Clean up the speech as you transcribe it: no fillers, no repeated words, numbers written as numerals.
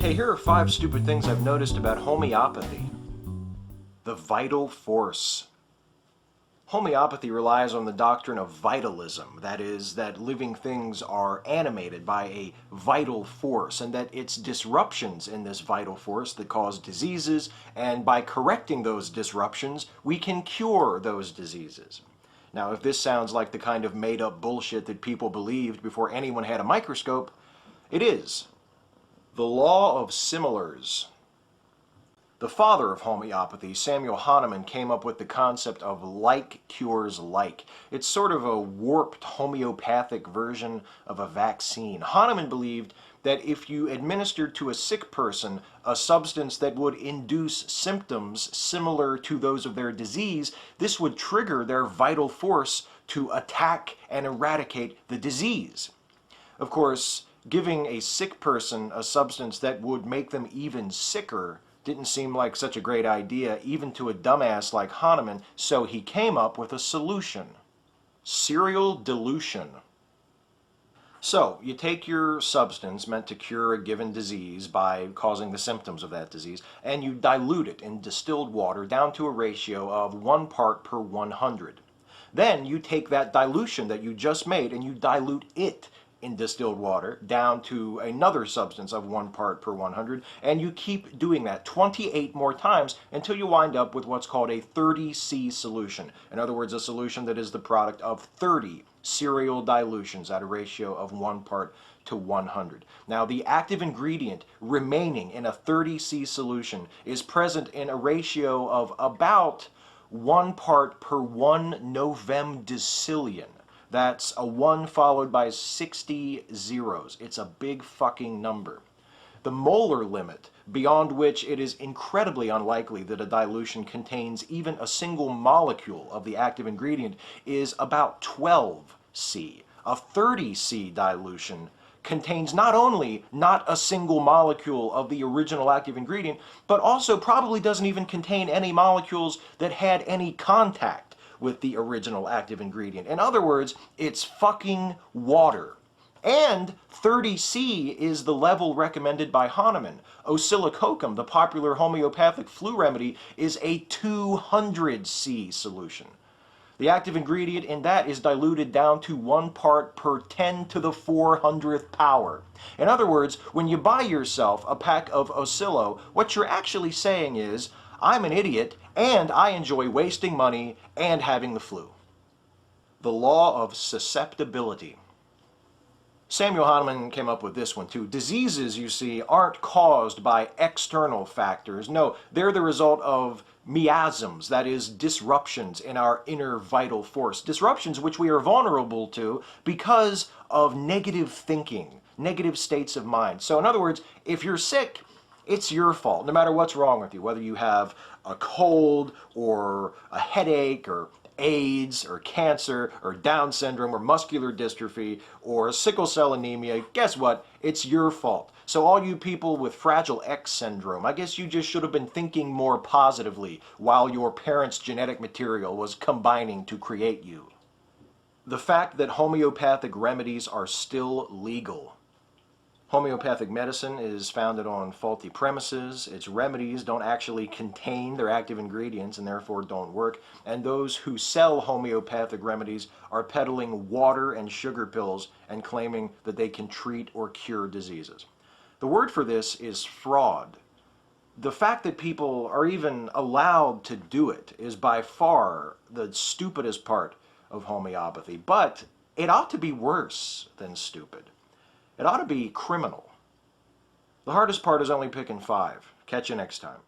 Hey, here are 5 stupid things I've noticed about homeopathy. The vital force. Homeopathy relies on the doctrine of vitalism, that is, that living things are animated by a vital force, and that it's disruptions in this vital force that cause diseases, and by correcting those disruptions, we can cure those diseases. Now, if this sounds like the kind of made-up bullshit that people believed before anyone had a microscope, it is. The law of similars. The father of homeopathy, Samuel Hahnemann, came up with the concept of like cures like. It's sort of a warped homeopathic version of a vaccine. Hahnemann believed that if you administered to a sick person a substance that would induce symptoms similar to those of their disease, this would trigger their vital force to attack and eradicate the disease. Of course, giving a sick person a substance that would make them even sicker didn't seem like such a great idea even to a dumbass like Hahnemann, so he came up with a solution. Serial dilution. So, you take your substance meant to cure a given disease by causing the symptoms of that disease, and you dilute it in distilled water down to a ratio of 1 part per 100. Then you take that dilution that you just made and you dilute it in distilled water down to another substance of 1 part per 100, and you keep doing that 28 more times until you wind up with what's called a 30C solution. In other words, a solution that is the product of 30 serial dilutions at a ratio of 1 part to 100. Now, the active ingredient remaining in a 30C solution is present in a ratio of about 1 part per 1 novemdecillion. That's a 1 followed by 60 zeros. It's a big fucking number. The molar limit, beyond which it is incredibly unlikely that a dilution contains even a single molecule of the active ingredient, is about 12C. A 30C dilution contains not only not a single molecule of the original active ingredient, but also probably doesn't even contain any molecules that had any contact with the original active ingredient. In other words, it's fucking water. And 30C is the level recommended by Hahnemann. Oscillococum, the popular homeopathic flu remedy, is a 200C solution. The active ingredient in that is diluted down to 1 part per 10 to the 400th power. In other words, when you buy yourself a pack of Oscillo, what you're actually saying is, I'm an idiot, and I enjoy wasting money and having the flu. The law of susceptibility. Samuel Hahnemann came up with this one too. Diseases, you see, aren't caused by external factors. No, they're the result of miasms, that is, disruptions in our inner vital force. Disruptions which we are vulnerable to because of negative thinking, negative states of mind. So in other words, if you're sick, it's your fault, no matter what's wrong with you, whether you have a cold or a headache or AIDS or cancer or Down syndrome or muscular dystrophy or sickle cell anemia. Guess what? It's your fault. So all you people with Fragile X syndrome, I guess you just should have been thinking more positively while your parents' genetic material was combining to create you. The fact that homeopathic remedies are still legal. Homeopathic medicine is founded on faulty premises. Its remedies don't actually contain their active ingredients and therefore don't work. And those who sell homeopathic remedies are peddling water and sugar pills and claiming that they can treat or cure diseases. The word for this is fraud. The fact that people are even allowed to do it is by far the stupidest part of homeopathy. But it ought to be worse than stupid. It ought to be criminal. The hardest part is only picking 5. Catch you next time.